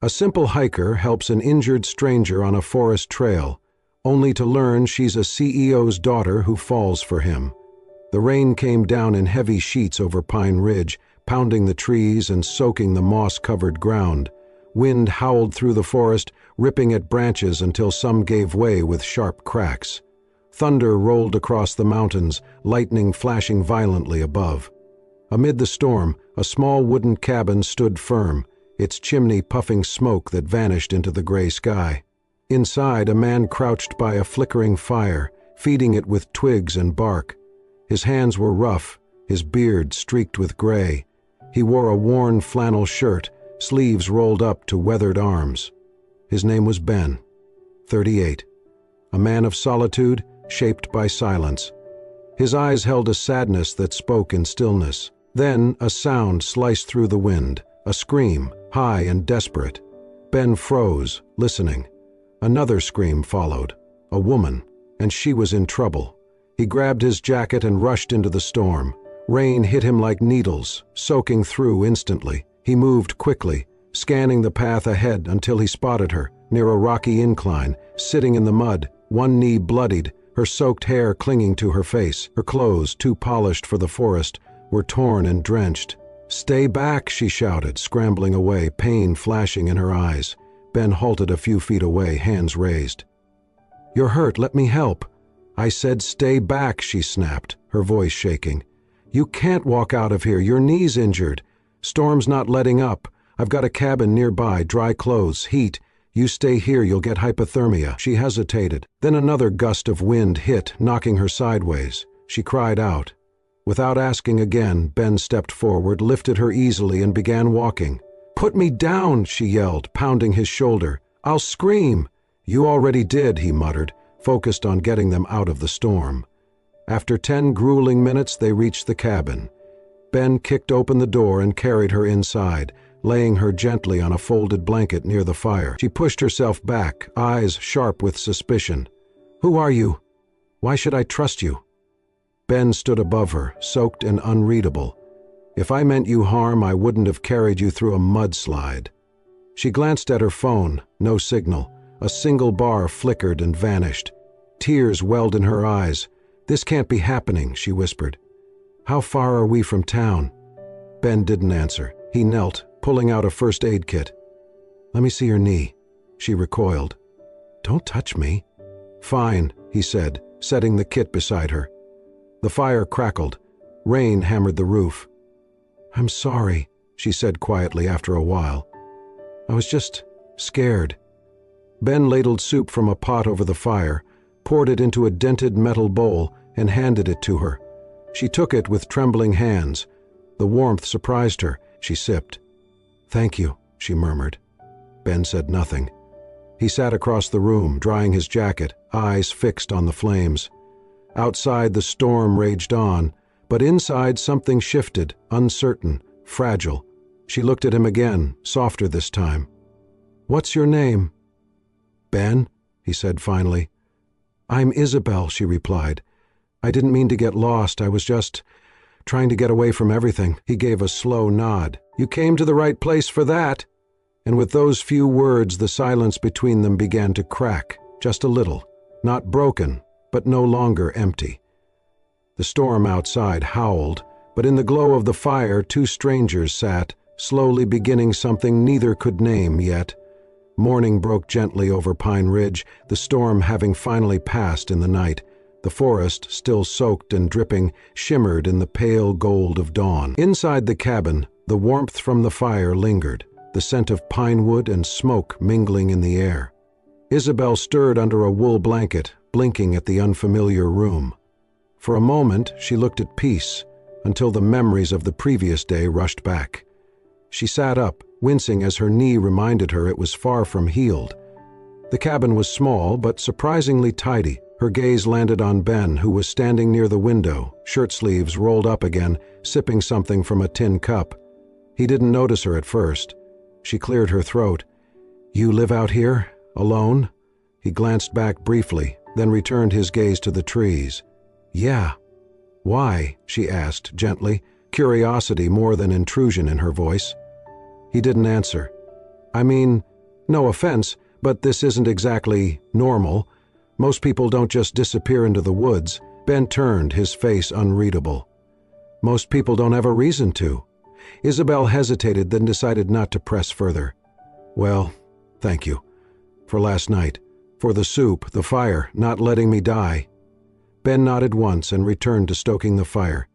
A simple hiker helps an injured stranger on a forest trail, only to learn she's a CEO's daughter who falls for him. The rain came down in heavy sheets over Pine Ridge, pounding the trees and soaking the moss-covered ground. Wind howled through the forest, ripping at branches until some gave way with sharp cracks. Thunder rolled across the mountains, lightning flashing violently above. Amid the storm, a small wooden cabin stood firm, its chimney puffing smoke that vanished into the gray sky. Inside, a man crouched by a flickering fire, feeding it with twigs and bark. His hands were rough, his beard streaked with gray. He wore a worn flannel shirt, sleeves rolled up to weathered arms. His name was Ben, 38, a man of solitude, shaped by silence. His eyes held a sadness that spoke in stillness. Then a sound sliced through the wind, a scream, high and desperate. Ben froze, listening. Another scream followed, a woman, and she was in trouble. He grabbed his jacket and rushed into the storm. Rain hit him like needles, soaking through instantly. He moved quickly, scanning the path ahead until he spotted her, near a rocky incline, sitting in the mud, one knee bloodied, her soaked hair clinging to her face. Her clothes, too polished for the forest, were torn and drenched. "Stay back," she shouted, scrambling away, pain flashing in her eyes. Ben halted a few feet away, hands raised. "You're hurt, let me help." "I said stay back," she snapped, her voice shaking. "You can't walk out of here, your knee's injured. Storm's not letting up. I've got a cabin nearby, dry clothes, heat. You stay here, you'll get hypothermia." She hesitated. Then another gust of wind hit, knocking her sideways. She cried out. Without asking again, Ben stepped forward, lifted her easily, and began walking. "Put me down," she yelled, pounding his shoulder. "I'll scream." "You already did," he muttered, focused on getting them out of the storm. After 10 grueling minutes, they reached the cabin. Ben kicked open the door and carried her inside, laying her gently on a folded blanket near the fire. She pushed herself back, eyes sharp with suspicion. "Who are you? Why should I trust you?" Ben stood above her, soaked and unreadable. "If I meant you harm, I wouldn't have carried you through a mudslide." She glanced at her phone, no signal. A single bar flickered and vanished. Tears welled in her eyes. "This can't be happening," she whispered. "How far are we from town?" Ben didn't answer. He knelt, pulling out a first aid kit. "Let me see your knee." She recoiled. "Don't touch me." "Fine," he said, setting the kit beside her. The fire crackled. Rain hammered the roof. "I'm sorry," she said quietly after a while. "I was just scared." Ben ladled soup from a pot over the fire, poured it into a dented metal bowl, and handed it to her. She took it with trembling hands. The warmth surprised her. She sipped. "Thank you," she murmured. Ben said nothing. He sat across the room, drying his jacket, eyes fixed on the flames. Outside, the storm raged on, but inside something shifted, uncertain, fragile. She looked at him again, softer this time. "What's your name?" "Ben," he said finally. "I'm Isabel," she replied. "I didn't mean to get lost. I was just trying to get away from everything." He gave a slow nod. "You came to the right place for that." And with those few words, the silence between them began to crack, just a little, not broken, but no longer empty. The storm outside howled, but in the glow of the fire, 2 strangers sat, slowly beginning something neither could name yet. Morning broke gently over Pine Ridge, the storm having finally passed in the night. The forest, still soaked and dripping, shimmered in the pale gold of dawn. Inside the cabin, the warmth from the fire lingered, the scent of pine wood and smoke mingling in the air. Isabel stirred under a wool blanket, blinking at the unfamiliar room. For a moment, she looked at peace, until the memories of the previous day rushed back. She sat up, wincing as her knee reminded her it was far from healed. The cabin was small, but surprisingly tidy. Her gaze landed on Ben, who was standing near the window, shirt sleeves rolled up again, sipping something from a tin cup. He didn't notice her at first. She cleared her throat. "You live out here? Alone?" He glanced back briefly, then returned his gaze to the trees. "Yeah." "Why?" she asked gently, curiosity more than intrusion in her voice. He didn't answer. "I mean, No offense, but this isn't exactly normal. Most people don't just disappear into the woods. Ben turned, his face unreadable. Most people don't have a reason to. Isabel hesitated, then decided not to press further. Well, thank you. For last night. For the soup, the fire, not letting me die. Ben nodded once and returned to stoking the fire.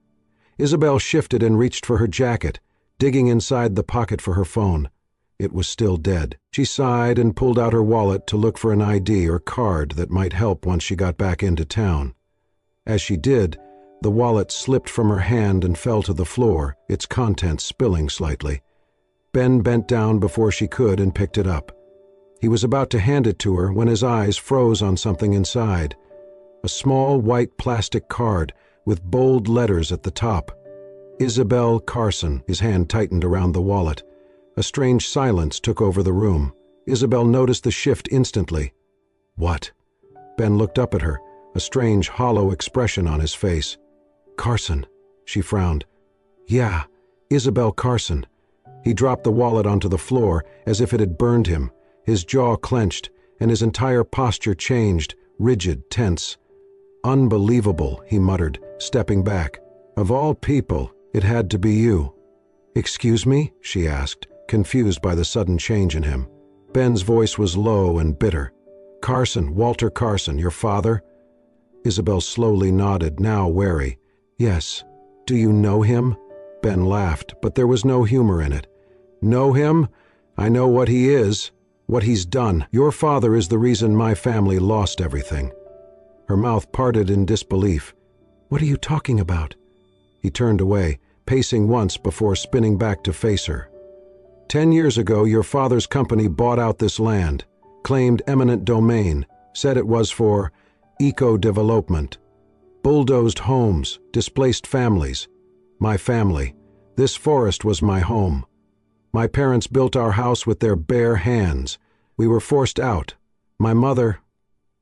Isabel shifted and reached for her jacket, digging inside the pocket for her phone. It was still dead. She sighed and pulled out her wallet to look for an ID or card that might help once she got back into town. As she did, the wallet slipped from her hand and fell to the floor, its contents spilling slightly. Ben bent down before she could and picked it up. He was about to hand it to her when his eyes froze on something inside. A small white plastic card with bold letters at the top. Isabel Carson. His hand tightened around the wallet. A strange silence took over the room. Isabel noticed the shift instantly. What? Ben looked up at her, a strange, hollow expression on his face. Carson, she frowned. Yeah, Isabel Carson. He dropped the wallet onto the floor as if it had burned him. His jaw clenched, and his entire posture changed, rigid, tense. Unbelievable, he muttered, stepping back. Of all people, it had to be you. Excuse me? She asked, confused by the sudden change in him. Ben's voice was low and bitter. Carson, Walter Carson, your father? Isabel slowly nodded, now wary. Yes. Do you know him? Ben laughed, but there was no humor in it. Know him? I know what he is, what he's done. Your father is the reason my family lost everything. Her mouth parted in disbelief. What are you talking about? He turned away, pacing once before spinning back to face her. 10 years ago, your father's company bought out this land, claimed eminent domain, said it was for eco-development. Bulldozed homes, displaced families. My family. This forest was my home. My parents built our house with their bare hands. We were forced out. My mother,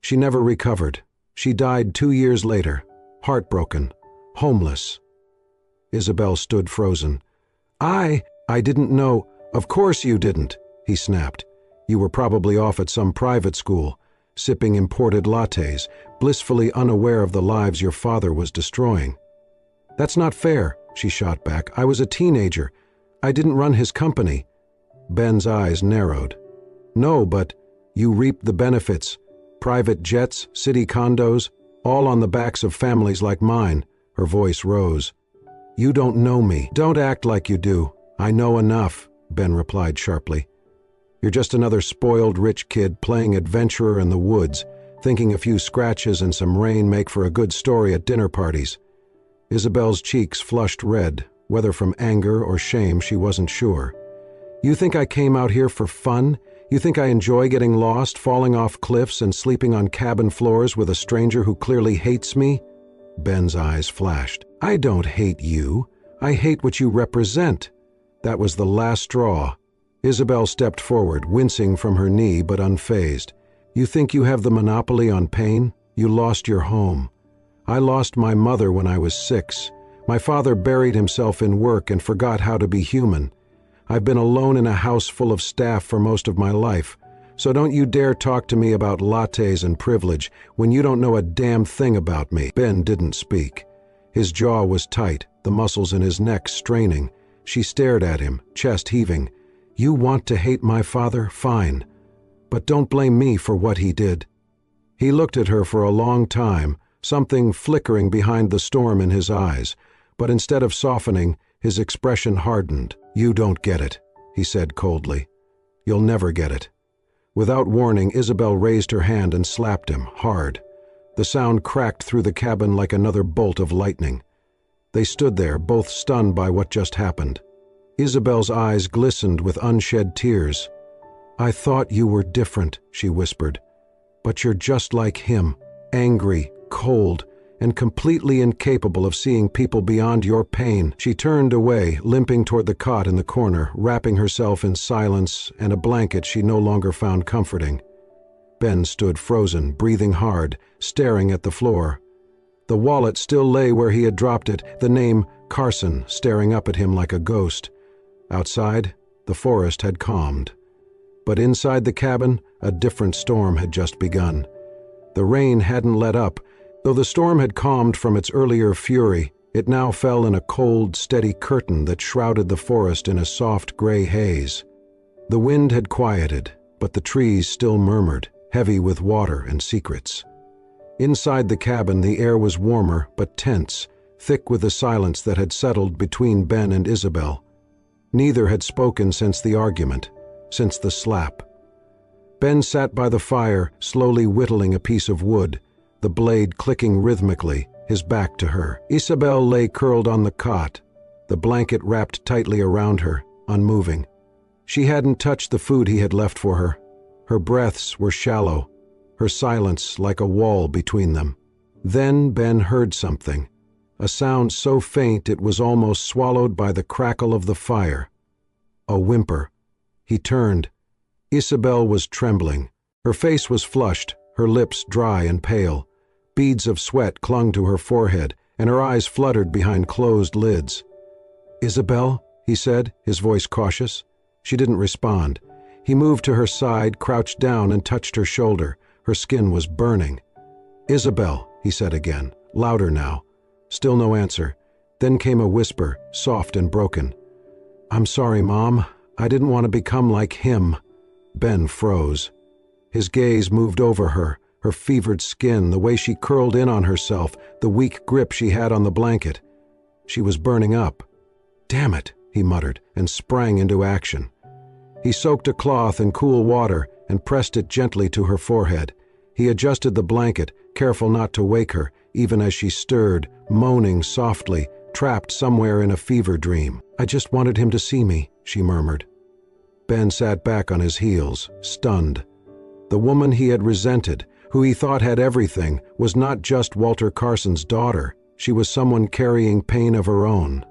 she never recovered. She died 2 years later, heartbroken, homeless. Isabel stood frozen. I didn't know. Of course you didn't, he snapped. You were probably off at some private school, sipping imported lattes, blissfully unaware of the lives your father was destroying. That's not fair, she shot back. I was a teenager. I didn't run his company. Ben's eyes narrowed. No, but you reaped the benefits. Private jets, city condos, all on the backs of families like mine. Her voice rose. You don't know me. Don't act like you do. I know enough, Ben replied sharply. You're just another spoiled rich kid playing adventurer in the woods, thinking a few scratches and some rain make for a good story at dinner parties. Isabel's cheeks flushed red, whether from anger or shame she wasn't sure. You think I came out here for fun? You think I enjoy getting lost, falling off cliffs, and sleeping on cabin floors with a stranger who clearly hates me? Ben's eyes flashed. I don't hate you. I hate what you represent. That was the last straw. Isabel stepped forward, wincing from her knee but unfazed. You think you have the monopoly on pain? You lost your home. I lost my mother when I was 6. My father buried himself in work and forgot how to be human. I've been alone in a house full of staff for most of my life, so don't you dare talk to me about lattes and privilege when you don't know a damn thing about me. Ben didn't speak. His jaw was tight, the muscles in his neck straining. She stared at him, chest heaving. You want to hate my father? Fine. But don't blame me for what he did. He looked at her for a long time, something flickering behind the storm in his eyes, but instead of softening, his expression hardened. You don't get it, he said coldly. You'll never get it. Without warning, Isabel raised her hand and slapped him, hard. The sound cracked through the cabin like another bolt of lightning. They stood there, both stunned by what just happened. Isabel's eyes glistened with unshed tears. I thought you were different, she whispered. But you're just like him, angry, cold, and completely incapable of seeing people beyond your pain. She turned away, limping toward the cot in the corner, wrapping herself in silence and a blanket she no longer found comforting. Ben stood frozen, breathing hard, staring at the floor. The wallet still lay where he had dropped it, the name Carson staring up at him like a ghost. Outside, the forest had calmed. But inside the cabin, a different storm had just begun. The rain hadn't let up. Though the storm had calmed from its earlier fury, it now fell in a cold, steady curtain that shrouded the forest in a soft gray haze. The wind had quieted, but the trees still murmured, heavy with water and secrets. Inside the cabin, the air was warmer but tense, thick with the silence that had settled between Ben and Isabel. Neither had spoken since the argument, since the slap. Ben sat by the fire, slowly whittling a piece of wood, the blade clicking rhythmically, his back to her. Isabel lay curled on the cot, the blanket wrapped tightly around her, unmoving. She hadn't touched the food he had left for her. Her breaths were shallow, her silence like a wall between them. Then Ben heard something, a sound so faint it was almost swallowed by the crackle of the fire. A whimper. He turned. Isabel was trembling. Her face was flushed, her lips dry and pale. Beads of sweat clung to her forehead, and her eyes fluttered behind closed lids. "Isabel?" he said, his voice cautious. She didn't respond. He moved to her side, crouched down, and touched her shoulder. Her skin was burning. "Isabel," he said again, louder now. Still no answer. Then came a whisper, soft and broken. "I'm sorry, Mom. I didn't want to become like him." Ben froze. His gaze moved over her, her fevered skin, the way she curled in on herself, the weak grip she had on the blanket. She was burning up. "Damn it," he muttered, and sprang into action. He soaked a cloth in cool water and pressed it gently to her forehead. He adjusted the blanket, careful not to wake her, even as she stirred, moaning softly, trapped somewhere in a fever dream. "I just wanted him to see me," she murmured. Ben sat back on his heels, stunned. The woman he had resented, who he thought had everything, was not just Walter Carson's daughter. She was someone carrying pain of her own.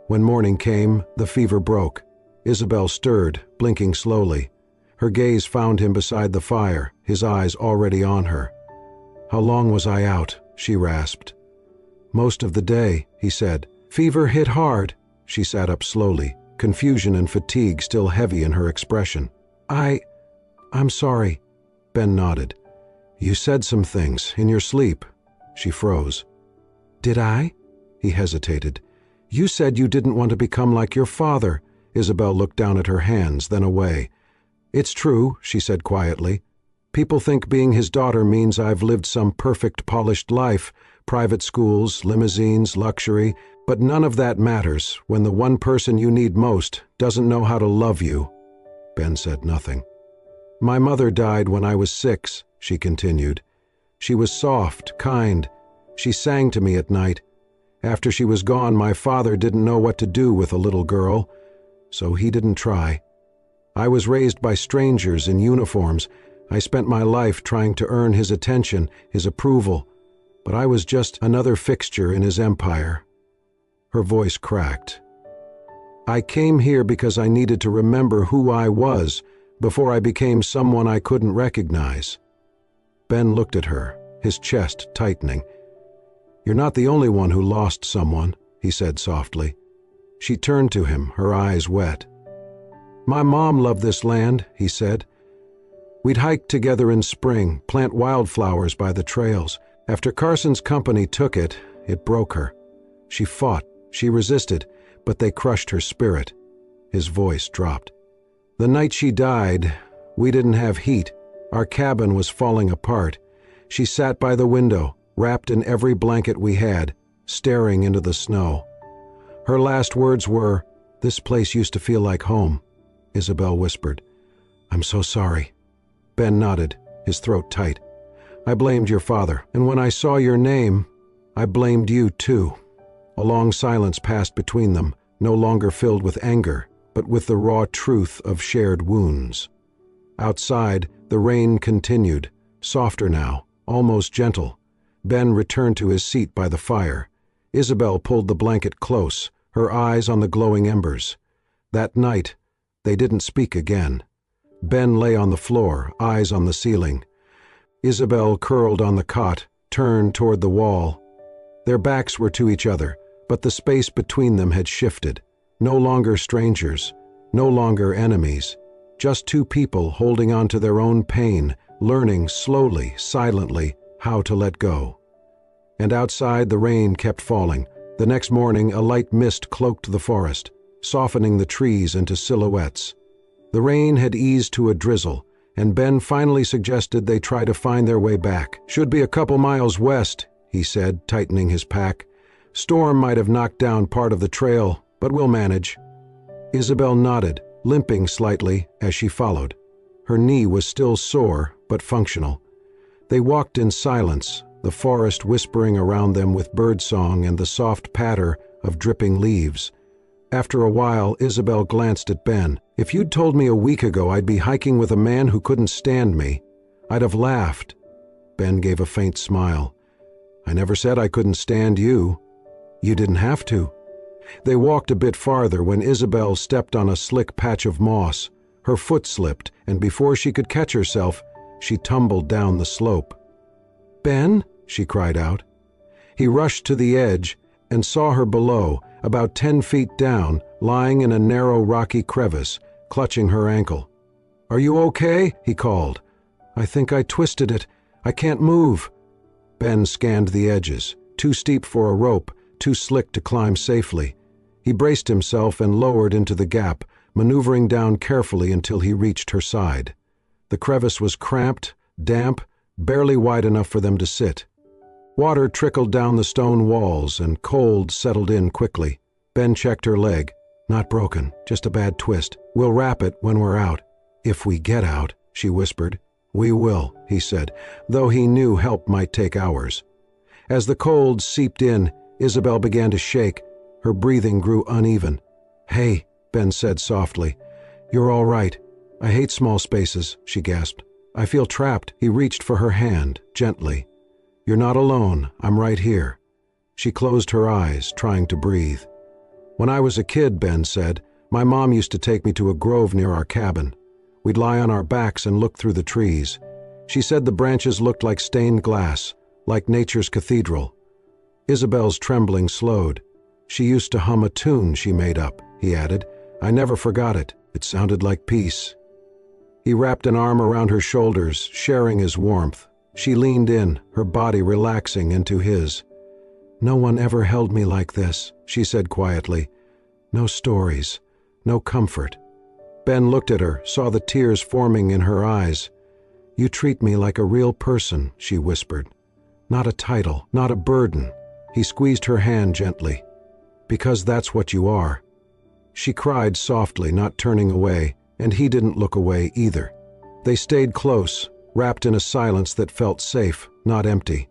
When morning came, the fever broke. Isabel stirred, blinking slowly. Her gaze found him beside the fire, his eyes already on her. "How long was I out?" she rasped. "Most of the day," he said. "Fever hit hard." She sat up slowly, confusion and fatigue still heavy in her expression. I'm sorry." Ben nodded. "You said some things in your sleep." She froze. "Did I?" He hesitated. "You said you didn't want to become like your father." Isabel looked down at her hands, then away. "It's true," she said quietly. "People think being his daughter means I've lived some perfect, polished life, private schools, limousines, luxury, but none of that matters when the one person you need most doesn't know how to love you." Ben said nothing. "My mother died when I was 6, she continued. "She was soft, kind. She sang to me at night. After she was gone, my father didn't know what to do with a little girl, so he didn't try. I was raised by strangers in uniforms. I spent my life trying to earn his attention, his approval, but I was just another fixture in his empire." Her voice cracked. "I came here because I needed to remember who I was before I became someone I couldn't recognize." Ben looked at her, his chest tightening. "You're not the only one who lost someone," he said softly. She turned to him, her eyes wet. "My mom loved this land," he said. "We'd hike together in spring, plant wildflowers by the trails. After Carson's company took it, it broke her. She fought, she resisted, but they crushed her spirit." His voice dropped. "The night she died, we didn't have heat. Our cabin was falling apart. She sat by the window, wrapped in every blanket we had, staring into the snow. Her last words were, 'This place used to feel like home.'" Isabel whispered, "I'm so sorry." Ben nodded, his throat tight. "I blamed your father, and when I saw your name, I blamed you too." A long silence passed between them, no longer filled with anger, but with the raw truth of shared wounds. Outside, the rain continued, softer now, almost gentle. Ben returned to his seat by the fire. Isabel pulled the blanket close, her eyes on the glowing embers. That night, they didn't speak again. Ben lay on the floor, eyes on the ceiling. Isabel curled on the cot, turned toward the wall. Their backs were to each other, but the space between them had shifted. No longer strangers, no longer enemies. Just two people holding on to their own pain, learning slowly, silently, how to let go. And outside, the rain kept falling. The next morning, a light mist cloaked the forest, softening the trees into silhouettes. The rain had eased to a drizzle, and Ben finally suggested they try to find their way back. "Should be a couple miles west," he said, tightening his pack. "Storm might have knocked down part of the trail, but we'll manage." Isabel nodded, limping slightly as she followed. Her knee was still sore, but functional. They walked in silence, the forest whispering around them with birdsong and the soft patter of dripping leaves. After a while, Isabel glanced at Ben. "If you'd told me a week ago I'd be hiking with a man who couldn't stand me, I'd have laughed." Ben gave a faint smile. "I never said I couldn't stand you." "You didn't have to." They walked a bit farther when Isabel stepped on a slick patch of moss. Her foot slipped, and before she could catch herself, she tumbled down the slope. "Ben?" she cried out. He rushed to the edge and saw her below, about 10 feet down, lying in a narrow rocky crevice, clutching her ankle. "Are you okay?" he called. "I think I twisted it. I can't move." Ben scanned the edges, too steep for a rope, too slick to climb safely. He braced himself and lowered into the gap, maneuvering down carefully until he reached her side. The crevice was cramped, damp, barely wide enough for them to sit. Water trickled down the stone walls and cold settled in quickly. Ben checked her leg. "Not broken, just a bad twist. We'll wrap it when we're out." "If we get out," she whispered. "We will," he said, though he knew help might take hours. As the cold seeped in, Isabel began to shake. Her breathing grew uneven. "Hey," Ben said softly. "You're all right." "I hate small spaces," she gasped. "I feel trapped." He reached for her hand, gently. "You're not alone. I'm right here." She closed her eyes, trying to breathe. "When I was a kid," Ben said, "my mom used to take me to a grove near our cabin. We'd lie on our backs and look through the trees. She said the branches looked like stained glass, like nature's cathedral." Isabel's trembling slowed. "She used to hum a tune she made up," he added. "I never forgot it. It sounded like peace." He wrapped an arm around her shoulders, sharing his warmth. She leaned in, her body relaxing into his. "No one ever held me like this," she said quietly. "No stories, no comfort." Ben looked at her, saw the tears forming in her eyes. "You treat me like a real person," she whispered. "Not a title, not a burden." He squeezed her hand gently. "Because that's what you are." She cried softly, not turning away, and he didn't look away either. They stayed close, wrapped in a silence that felt safe, not empty.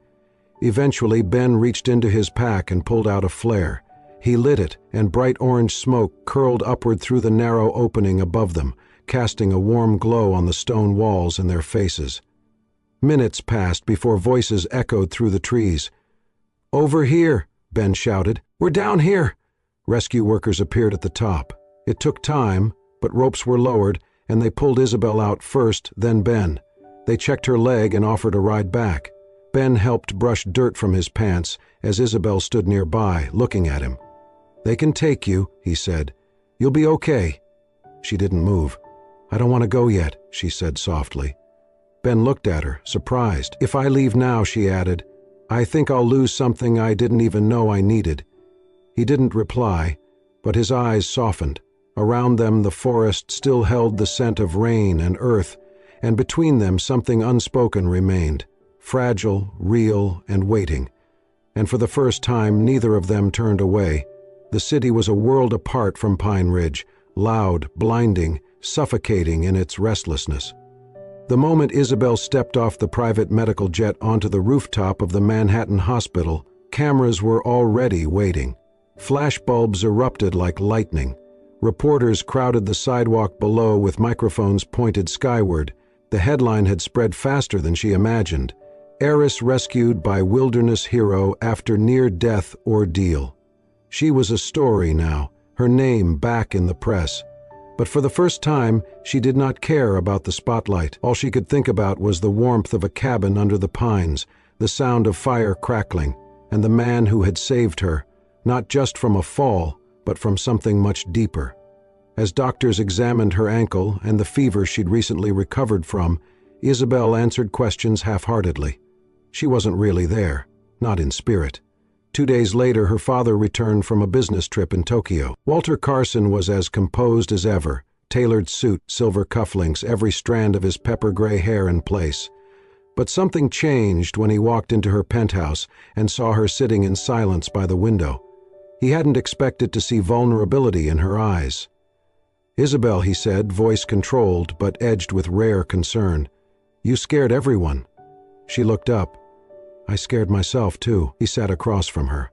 Eventually, Ben reached into his pack and pulled out a flare. He lit it, and bright orange smoke curled upward through the narrow opening above them, casting a warm glow on the stone walls and their faces. Minutes passed before voices echoed through the trees. "Over here," Ben shouted. "We're down here." Rescue workers appeared at the top. It took time, but ropes were lowered, and they pulled Isabel out first, then Ben. They checked her leg and offered a ride back. Ben helped brush dirt from his pants as Isabel stood nearby, looking at him. "They can take you," he said. "You'll be okay." She didn't move. "I don't want to go yet," she said softly. Ben looked at her, surprised. "If I leave now," she added, "I think I'll lose something I didn't even know I needed." He didn't reply, but his eyes softened. Around them the forest still held the scent of rain and earth, and between them something unspoken remained, fragile, real, and waiting. And for the first time neither of them turned away. The city was a world apart from Pine Ridge, loud, blinding, suffocating in its restlessness. The moment Isabel stepped off the private medical jet onto the rooftop of the Manhattan hospital, cameras were already waiting. Flashbulbs erupted like lightning. Reporters crowded the sidewalk below with microphones pointed skyward. The headline had spread faster than she imagined. "Heiress rescued by wilderness hero after near-death ordeal." She was a story now, her name back in the press. But for the first time, she did not care about the spotlight. All she could think about was the warmth of a cabin under the pines, the sound of fire crackling, and the man who had saved her, not just from a fall, but from something much deeper. As doctors examined her ankle and the fever she'd recently recovered from, Isabel answered questions half-heartedly. She wasn't really there, not in spirit. 2 days later, her father returned from a business trip in Tokyo. Walter Carson was as composed as ever, tailored suit, silver cufflinks, every strand of his pepper-gray hair in place. But something changed when he walked into her penthouse and saw her sitting in silence by the window. He hadn't expected to see vulnerability in her eyes. "Isabel," he said, voice controlled but edged with rare concern. "You scared everyone." She looked up. "I scared myself, too." He sat across from her.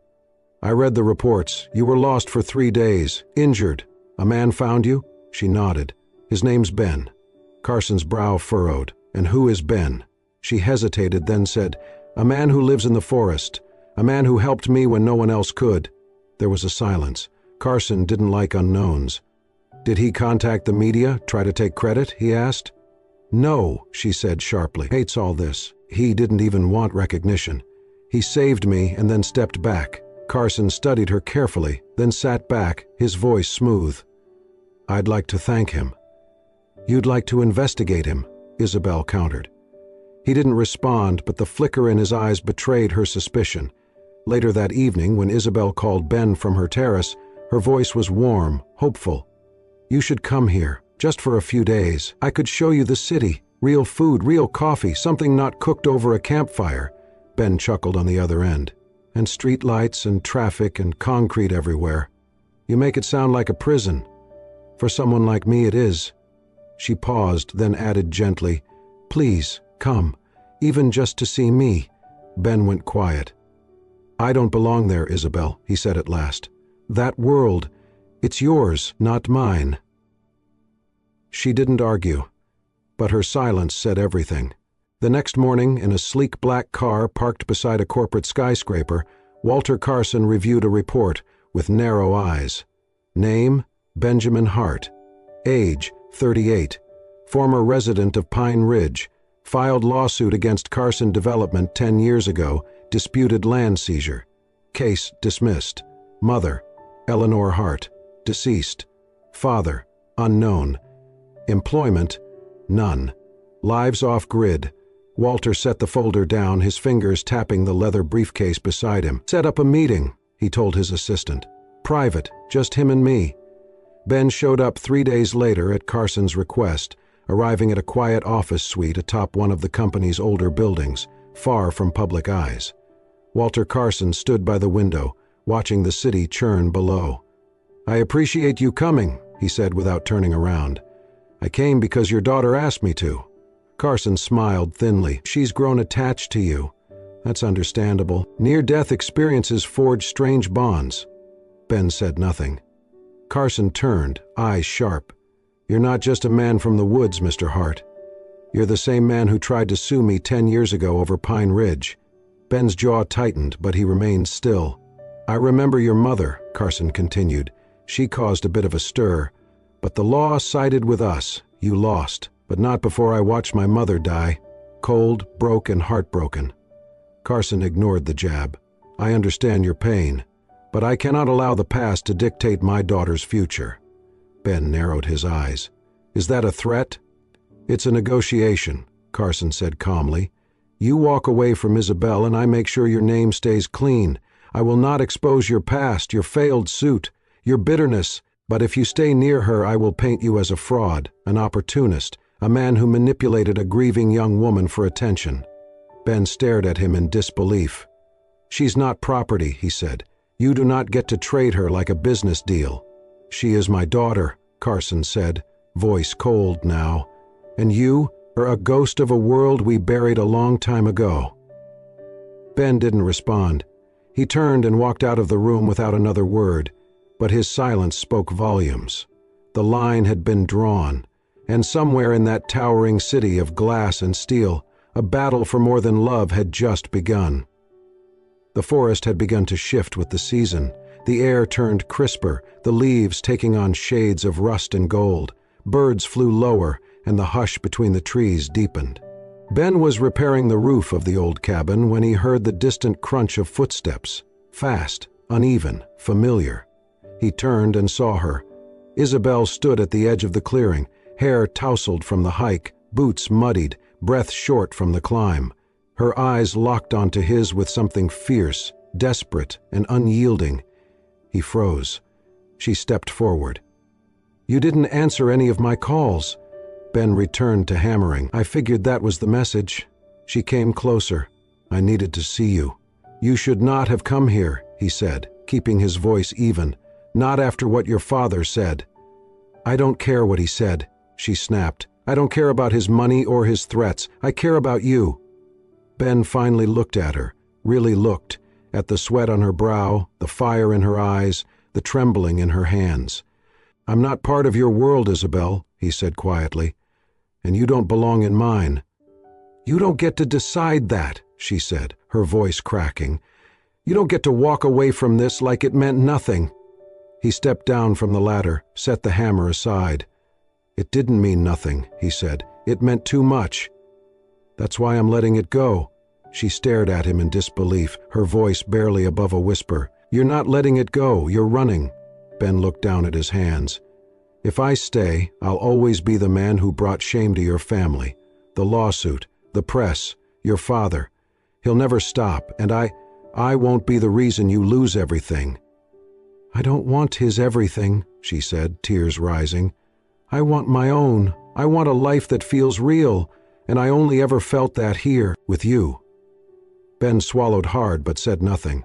"I read the reports. You were lost for 3 days, injured. A man found you?" She nodded. "His name's Ben." Carson's brow furrowed. "And who is Ben?" She hesitated, then said, "A man who lives in the forest. A man who helped me when no one else could." There was a silence. Carson didn't like unknowns. "Did he contact the media, try to take credit?" he asked. "No," she said sharply. "Hates all this. He didn't even want recognition. He saved me and then stepped back." Carson studied her carefully, then sat back, his voice smooth. "I'd like to thank him." "You'd like to investigate him," Isabel countered. He didn't respond, but the flicker in his eyes betrayed her suspicion. Later that evening, when Isabel called Ben from her terrace, her voice was warm, hopeful. "You should come here, just for a few days. I could show you the city, real food, real coffee, something not cooked over a campfire." Ben chuckled on the other end. "And street lights and traffic and concrete everywhere. You make it sound like a prison. For someone like me it is." She paused, then added gently, "Please, come, even just to see me." Ben went quiet. "I don't belong there, Isabel," he said at last. "That world, it's yours, not mine." She didn't argue, but her silence said everything. The next morning, in a sleek black car parked beside a corporate skyscraper, Walter Carson reviewed a report with narrow eyes. Name, Benjamin Hart. Age, 38. Former resident of Pine Ridge. Filed lawsuit against Carson Development 10 years ago, disputed land seizure. Case dismissed. Mother, Eleanor Hart. Deceased. Father, unknown. Employment, none. Lives off-grid. Walter set the folder down, his fingers tapping the leather briefcase beside him. "Set up a meeting," he told his assistant. "Private, just him and me." Ben showed up 3 days later at Carson's request, arriving at a quiet office suite atop one of the company's older buildings, far from public eyes. Walter Carson stood by the window, watching the city churn below. "I appreciate you coming," he said without turning around. "I came because your daughter asked me to." Carson smiled thinly. "She's grown attached to you. That's understandable. Near-death experiences forge strange bonds." Ben said nothing. Carson turned, eyes sharp. "You're not just a man from the woods, Mr. Hart. You're the same man who tried to sue me 10 years ago over Pine Ridge." Ben's jaw tightened, but he remained still. "I remember your mother," Carson continued. "She caused a bit of a stir. But the law sided with us. You lost. But not before I watched my mother die. Cold, broke, and heartbroken." Carson ignored the jab. "I understand your pain, but I cannot allow the past to dictate my daughter's future." Ben narrowed his eyes. "Is that a threat?" "It's a negotiation," Carson said calmly. "You walk away from Isabel and I make sure your name stays clean. I will not expose your past, your failed suit, your bitterness, but if you stay near her I will paint you as a fraud, an opportunist, a man who manipulated a grieving young woman for attention." Ben stared at him in disbelief. "She's not property," he said. "You do not get to trade her like a business deal." "She is my daughter," Carson said, voice cold now. "And you are a ghost of a world we buried a long time ago." Ben didn't respond. He turned and walked out of the room without another word, but his silence spoke volumes. The line had been drawn, and somewhere in that towering city of glass and steel, a battle for more than love had just begun. The forest had begun to shift with the season. The air turned crisper, the leaves taking on shades of rust and gold. Birds flew lower, and the hush between the trees deepened. Ben was repairing the roof of the old cabin when he heard the distant crunch of footsteps. Fast, uneven, familiar. He turned and saw her. Isabel stood at the edge of the clearing, hair tousled from the hike, boots muddied, breath short from the climb. Her eyes locked onto his with something fierce, desperate, and unyielding. He froze. She stepped forward. "You didn't answer any of my calls." Ben returned to hammering. "I figured that was the message." She came closer. "I needed to see you." "You should not have come here," he said, keeping his voice even. "Not after what your father said." "I don't care what he said," she snapped. "I don't care about his money or his threats. I care about you." Ben finally looked at her, really looked, at the sweat on her brow, the fire in her eyes, the trembling in her hands. "I'm not part of your world, Isabel," he said quietly, "and you don't belong in mine." "You don't get to decide that," she said, her voice cracking. "You don't get to walk away from this like it meant nothing." He stepped down from the ladder, set the hammer aside. "It didn't mean nothing," he said. "It meant too much. That's why I'm letting it go." She stared at him in disbelief, her voice barely above a whisper. "You're not letting it go, you're running." Ben looked down at his hands. "If I stay, I'll always be the man who brought shame to your family. The lawsuit, the press, your father. He'll never stop, and I won't be the reason you lose everything." "I don't want his everything," she said, tears rising. "I want my own. I want a life that feels real, and I only ever felt that here, with you." Ben swallowed hard but said nothing.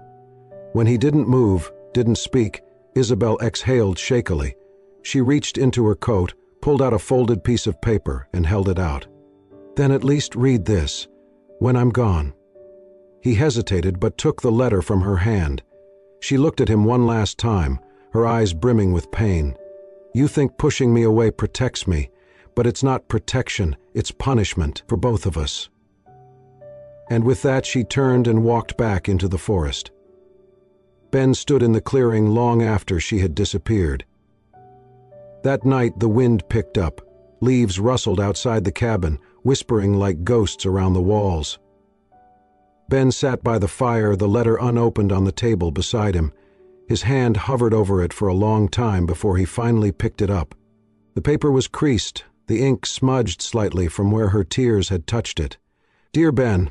When he didn't move, didn't speak, Isabel exhaled shakily. She reached into her coat, pulled out a folded piece of paper, and held it out. "Then at least read this, when I'm gone." He hesitated but took the letter from her hand. She looked at him one last time, her eyes brimming with pain. "You think pushing me away protects me, but it's not protection, it's punishment for both of us." And with that she turned and walked back into the forest. Ben stood in the clearing long after she had disappeared. That night the wind picked up. Leaves rustled outside the cabin, whispering like ghosts around the walls. Ben sat by the fire, the letter unopened on the table beside him. His hand hovered over it for a long time before he finally picked it up. The paper was creased, the ink smudged slightly from where her tears had touched it. "Dear Ben,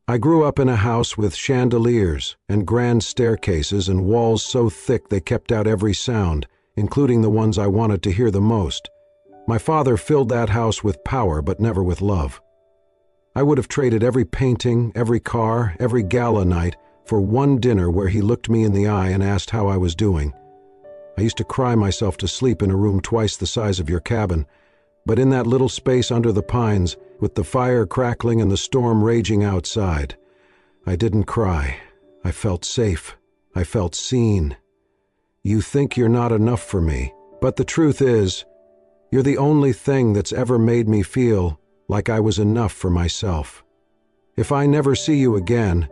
I grew up in a house with chandeliers and grand staircases and walls so thick they kept out every sound, including the ones I wanted to hear the most. My father filled that house with power but never with love. I would have traded every painting, every car, every gala night for one dinner where he looked me in the eye and asked how I was doing. I used to cry myself to sleep in a room twice the size of your cabin, but in that little space under the pines, with the fire crackling and the storm raging outside, I didn't cry. I felt safe. I felt seen. You think you're not enough for me, but the truth is, you're the only thing that's ever made me feel like I was enough for myself. If I never see you again,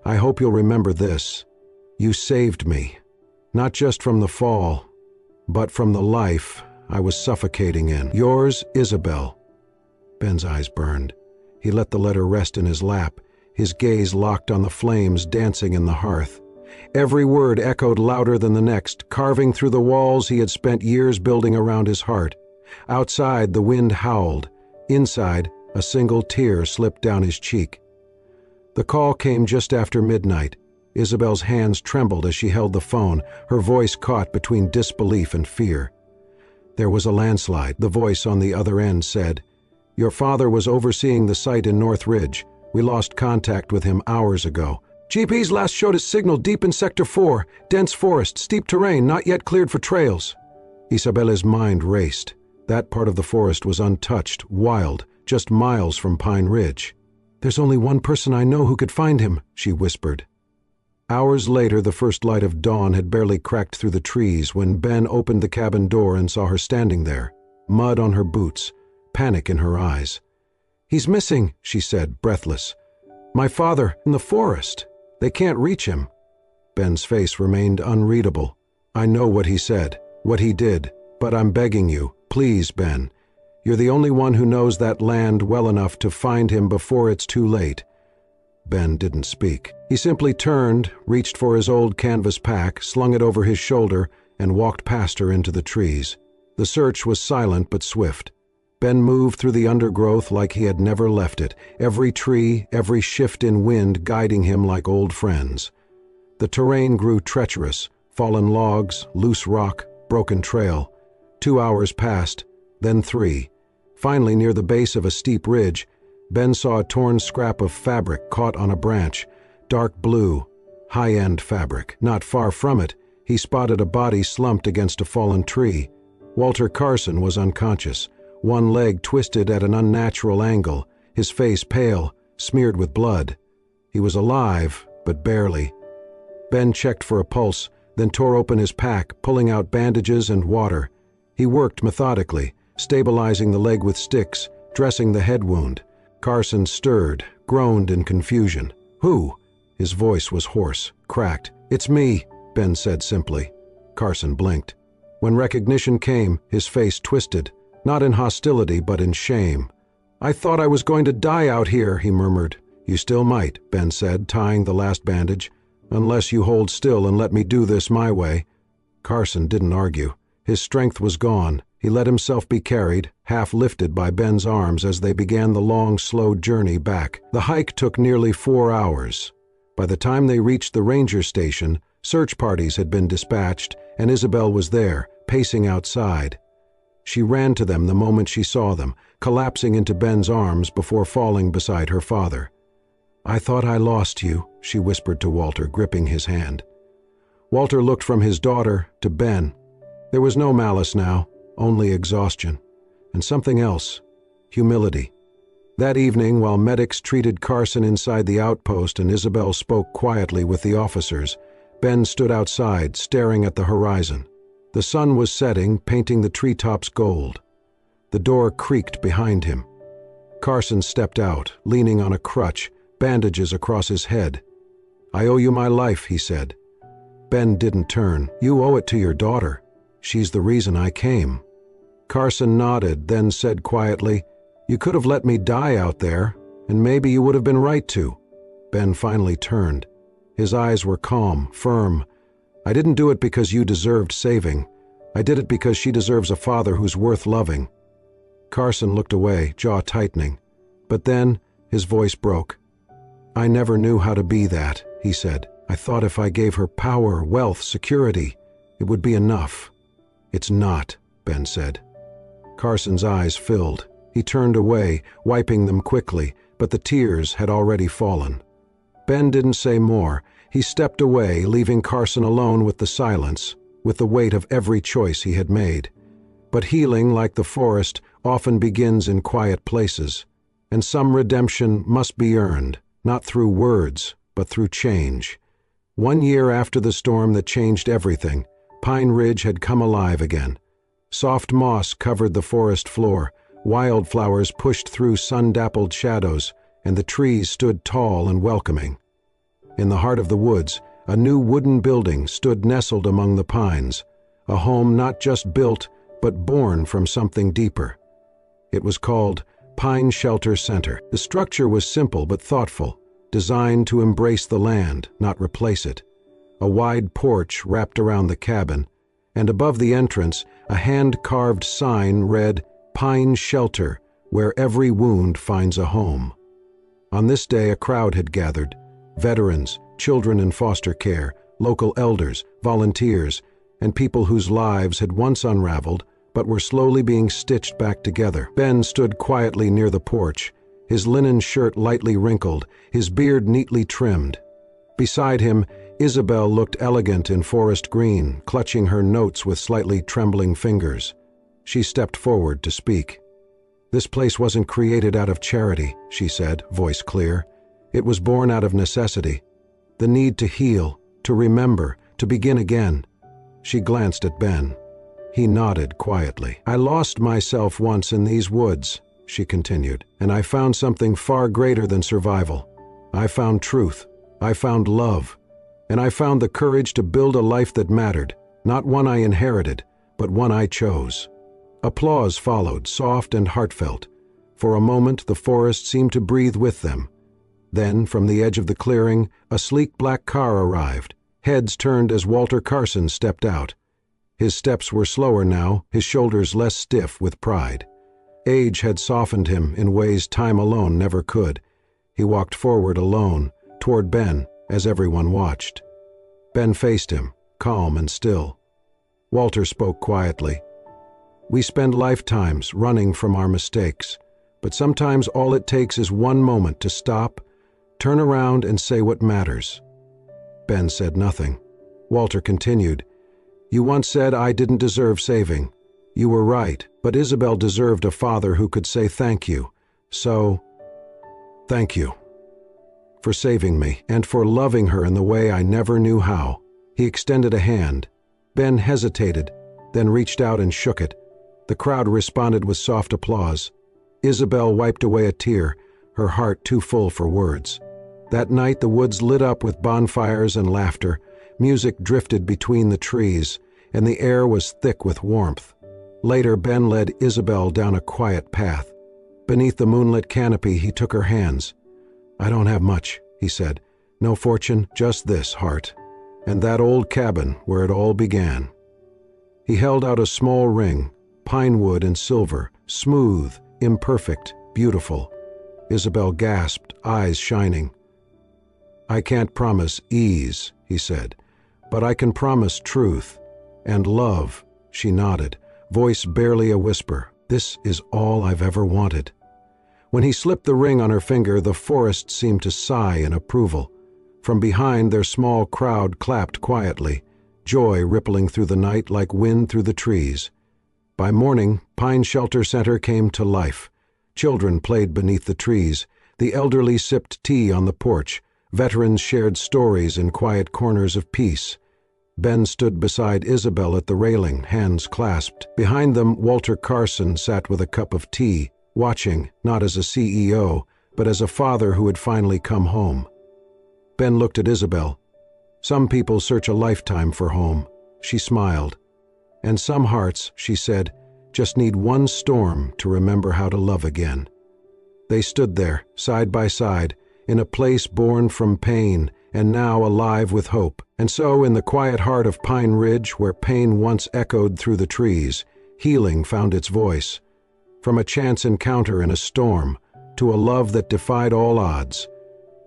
I hope you'll remember this. You saved me, not just from the fall, but from the life I was suffocating in. Yours, Isabel." Ben's eyes burned. He let the letter rest in his lap, his gaze locked on the flames dancing in the hearth. Every word echoed louder than the next, carving through the walls he had spent years building around his heart. Outside, the wind howled. Inside, a single tear slipped down his cheek. The call came just after midnight. Isabel's hands trembled as she held the phone, her voice caught between disbelief and fear. "There was a landslide," the voice on the other end said. "Your father was overseeing the site in North Ridge. We lost contact with him hours ago. GP's last showed his signal deep in Sector 4, dense forest, steep terrain, not yet cleared for trails." Isabela's mind raced. That part of the forest was untouched, wild, just miles from Pine Ridge. "There's only one person I know who could find him," she whispered. Hours later, the first light of dawn had barely cracked through the trees when Ben opened the cabin door and saw her standing there, mud on her boots, panic in her eyes. "He's missing," she said, breathless. "My father, in the forest. They can't reach him." Ben's face remained unreadable. "I know what he said, what he did, but I'm begging you, please, Ben. You're the only one who knows that land well enough to find him before it's too late." Ben didn't speak. He simply turned, reached for his old canvas pack, slung it over his shoulder, and walked past her into the trees. The search was silent but swift. Ben moved through the undergrowth like he had never left it, every tree, every shift in wind guiding him like old friends. The terrain grew treacherous, fallen logs, loose rock, broken trail. 2 hours passed, then 3. Finally, near the base of a steep ridge, Ben saw a torn scrap of fabric caught on a branch, dark blue, high-end fabric. Not far from it, he spotted a body slumped against a fallen tree. Walter Carson was unconscious, one leg twisted at an unnatural angle, his face pale, smeared with blood. He was alive, but barely. Ben checked for a pulse, then tore open his pack, pulling out bandages and water. He worked methodically, stabilizing the leg with sticks, dressing the head wound. Carson stirred, groaned in confusion. "Who?" His voice was hoarse, cracked. "It's me," Ben said simply. Carson blinked. When recognition came, his face twisted, not in hostility but in shame. "I thought I was going to die out here," he murmured. "You still might," Ben said, tying the last bandage. "Unless you hold still and let me do this my way." Carson didn't argue. His strength was gone. He let himself be carried, half lifted by Ben's arms as they began the long, slow journey back. The hike took nearly 4 hours. By the time they reached the ranger station, search parties had been dispatched, and Isabel was there, pacing outside. She ran to them the moment she saw them, collapsing into Ben's arms before falling beside her father. "I thought I lost you," she whispered to Walter, gripping his hand. Walter looked from his daughter to Ben. There was no malice now, only exhaustion. And something else, humility. That evening, while medics treated Carson inside the outpost and Isabel spoke quietly with the officers, Ben stood outside, staring at the horizon. The sun was setting, painting the treetops gold. The door creaked behind him. Carson stepped out, leaning on a crutch, bandages across his head. "I owe you my life," he said. Ben didn't turn. "You owe it to your daughter. She's the reason I came." Carson nodded, then said quietly, "You could have let me die out there, and maybe you would have been right to." Ben finally turned. His eyes were calm, firm. "I didn't do it because you deserved saving. I did it because she deserves a father who's worth loving." Carson looked away, jaw tightening. But then his voice broke. "I never knew how to be that," he said. "I thought if I gave her power, wealth, security, it would be enough." "It's not," Ben said. Carson's eyes filled. He turned away, wiping them quickly, but the tears had already fallen. Ben didn't say more. He stepped away, leaving Carson alone with the silence, with the weight of every choice he had made. But healing, like the forest, often begins in quiet places, and some redemption must be earned, not through words, but through change. 1 year after the storm that changed everything, Pine Ridge had come alive again. Soft moss covered the forest floor, wildflowers pushed through sun-dappled shadows, and the trees stood tall and welcoming. In the heart of the woods, a new wooden building stood nestled among the pines, a home not just built, but born from something deeper. It was called Pine Shelter Center. The structure was simple but thoughtful, designed to embrace the land, not replace it. A wide porch wrapped around the cabin, and above the entrance, a hand-carved sign read, "Pine Shelter, where every wound finds a home." On this day, a crowd had gathered. Veterans, children in foster care, local elders, volunteers, and people whose lives had once unraveled but were slowly being stitched back together. Ben stood quietly near the porch, his linen shirt lightly wrinkled, his beard neatly trimmed. Beside him, Isabel looked elegant in forest green, clutching her notes with slightly trembling fingers. She stepped forward to speak. "This place wasn't created out of charity," she said, voice clear. "It was born out of necessity. The need to heal, to remember, to begin again." She glanced at Ben. He nodded quietly. "I lost myself once in these woods," she continued, "and I found something far greater than survival. I found truth. I found love. And I found the courage to build a life that mattered, not one I inherited, but one I chose." Applause followed, soft and heartfelt. For a moment, the forest seemed to breathe with them. Then, from the edge of the clearing, a sleek black car arrived. Heads turned as Walter Carson stepped out. His steps were slower now, his shoulders less stiff with pride. Age had softened him in ways time alone never could. He walked forward alone, toward Ben, as everyone watched. Ben faced him, calm and still. Walter spoke quietly. "We spend lifetimes running from our mistakes, but sometimes all it takes is one moment to stop, turn around and say what matters." Ben said nothing. Walter continued, "You once said I didn't deserve saving. You were right, but Isabel deserved a father who could say thank you. So, thank you for saving me and for loving her in the way I never knew how." He extended a hand. Ben hesitated, then reached out and shook it. The crowd responded with soft applause. Isabel wiped away a tear, her heart too full for words. That night the woods lit up with bonfires and laughter, music drifted between the trees, and the air was thick with warmth. Later Ben led Isabel down a quiet path. Beneath the moonlit canopy he took her hands. "I don't have much," he said. "No fortune, just this, heart. And that old cabin where it all began." He held out a small ring, pine wood and silver, smooth, imperfect, beautiful. Isabel gasped, eyes shining. "I can't promise ease," he said, "but I can promise truth and love." She nodded, voice barely a whisper. "This is all I've ever wanted." When he slipped the ring on her finger, the forest seemed to sigh in approval. From behind, their small crowd clapped quietly, joy rippling through the night like wind through the trees. By morning, Pine Shelter Center came to life. Children played beneath the trees. The elderly sipped tea on the porch. Veterans shared stories in quiet corners of peace. Ben stood beside Isabel at the railing, hands clasped. Behind them, Walter Carson sat with a cup of tea, watching, not as a CEO, but as a father who had finally come home. Ben looked at Isabel. "Some people search a lifetime for home." She smiled. "And some hearts," she said, "just need one storm to remember how to love again." They stood there, side by side, in a place born from pain and now alive with hope. And so, in the quiet heart of Pine Ridge, where pain once echoed through the trees, healing found its voice. From a chance encounter in a storm to a love that defied all odds,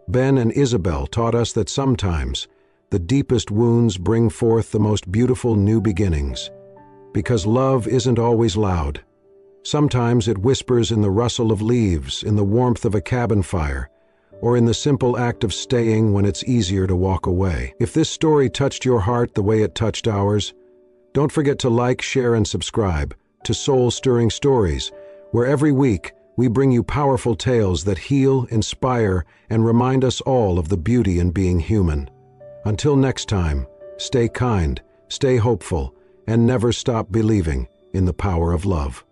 Ben and Isabel taught us that sometimes the deepest wounds bring forth the most beautiful new beginnings. Because love isn't always loud. Sometimes it whispers in the rustle of leaves, in the warmth of a cabin fire, or in the simple act of staying when it's easier to walk away. If this story touched your heart the way it touched ours, don't forget to like, share, and subscribe to Soul-Stirring Stories, where every week we bring you powerful tales that heal, inspire, and remind us all of the beauty in being human. Until next time, stay kind, stay hopeful, and never stop believing in the power of love.